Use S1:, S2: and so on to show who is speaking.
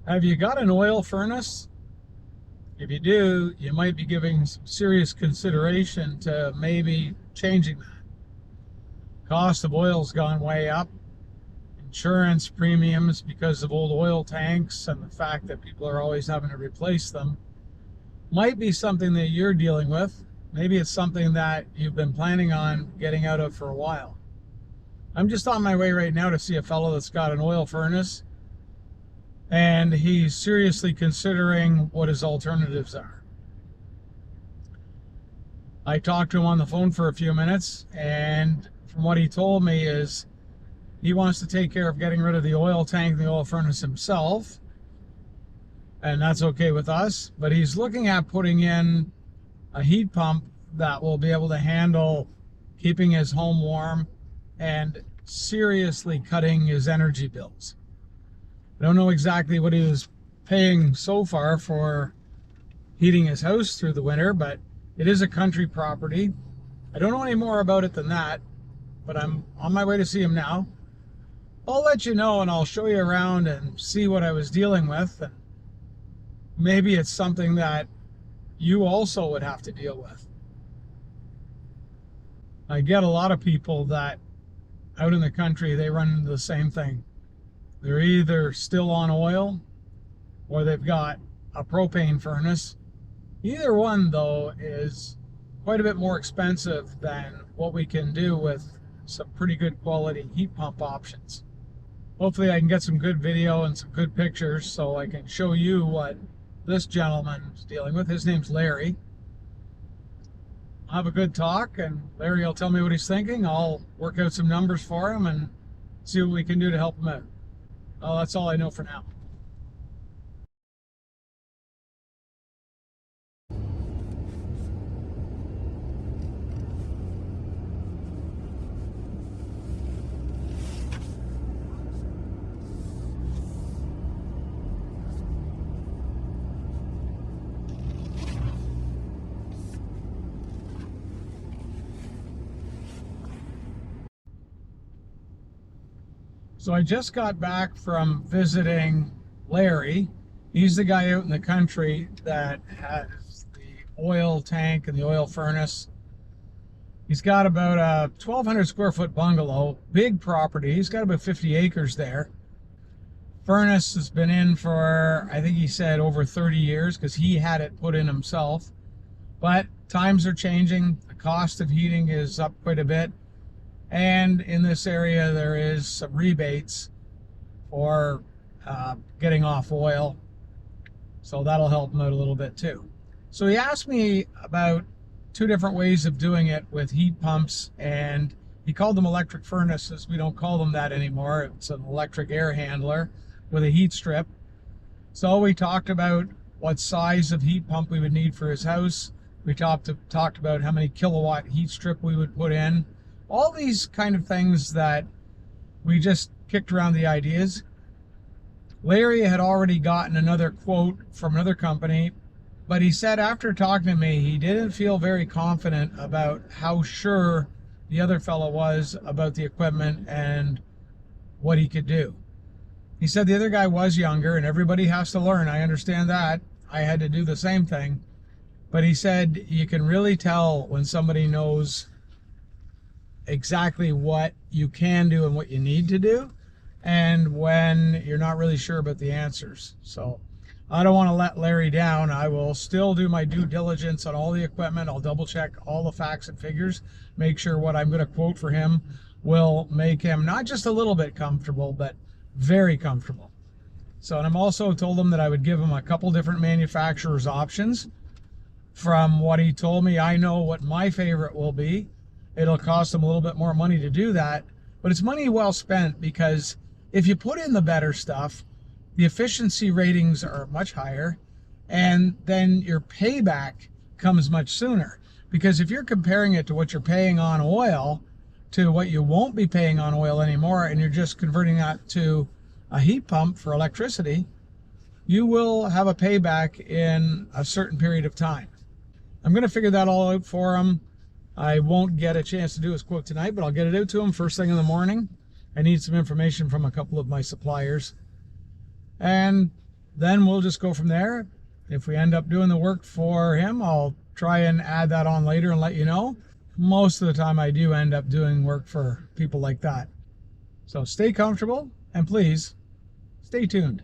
S1: Have you got an oil furnace? If you do, you might be giving some serious consideration to maybe changing that. Cost of oil's gone way up. Insurance premiums because of old oil tanks and the fact that people are always having to replace them might be something that you're dealing with. Maybe it's something that you've been planning on getting out of for a while. I'm just on my way right now to see a fellow that's got an oil furnace, and he's seriously considering what his alternatives are. I talked to him on the phone for a few minutes, and from what he told me is he wants to take care of getting rid of the oil tank and the oil furnace himself, and that's okay with us, but he's looking at putting in a heat pump that will be able to handle keeping his home warm and seriously cutting his energy bills. I don't know exactly what he was paying so far for heating his house through the winter, but it is a country property. I don't know any more about it than that, but I'm on my way to see him now. I'll let you know, and I'll show you around and see what I was dealing with. And maybe it's something that you also would have to deal with. I get a lot of people that out in the country, they run into the same thing. They're either still on oil or they've got a propane furnace. Either one, though, is quite a bit more expensive than what we can do with some pretty good quality heat pump options. Hopefully I can get some good video and some good pictures so I can show you what this gentleman is dealing with. His name's Larry. I'll have a good talk, and Larry will tell me what he's thinking. I'll work out some numbers for him and see what we can do to help him out. Well, that's all I know for now. So I just got back from visiting Larry. He's the guy out in the country that has the oil tank and the oil furnace. He's got about a 1,200 square foot bungalow, big property. He's got about 50 acres there. Furnace has been in for, I think he said, over 30 years because he had it put in himself. But times are changing. The cost of heating is up quite a bit. And in this area, there is some rebates for getting off oil. So that'll help him out a little bit too. So he asked me about two different ways of doing it with heat pumps, and he called them electric furnaces. We don't call them that anymore. It's an electric air handler with a heat strip. So we talked about what size of heat pump we would need for his house. We talked about how many kilowatt heat strip we would put in. All these kind of things that we just kicked around the ideas. Larry had already gotten another quote from another company, but he said after talking to me, he didn't feel very confident about how sure the other fellow was about the equipment and what he could do. He said the other guy was younger, and everybody has to learn. I understand that. I had to do the same thing. But he said you can really tell when somebody knows exactly what you can do and what you need to do, and when you're not really sure about the answers. So I don't want to let Larry down. I will still do my due diligence on all the equipment. I'll double check all the facts and figures, make sure what I'm going to quote for him will make him not just a little bit comfortable, but very comfortable. So, and I'm also told him that I would give him a couple different manufacturers options. From what he told me, I know what my favorite will be. It'll cost them a little bit more money to do that, but it's money well spent, because if you put in the better stuff, the efficiency ratings are much higher, and then your payback comes much sooner. Because if you're comparing it to what you're paying on oil to what you won't be paying on oil anymore, and you're just converting that to a heat pump for electricity, you will have a payback in a certain period of time. I'm going to figure that all out for him. I won't get a chance to do his quote tonight, but I'll get it out to him first thing in the morning. I need some information from a couple of my suppliers. And then we'll just go from there. If we end up doing the work for him, I'll try and add that on later and let you know. Most of the time I do end up doing work for people like that. So stay comfortable and please stay tuned.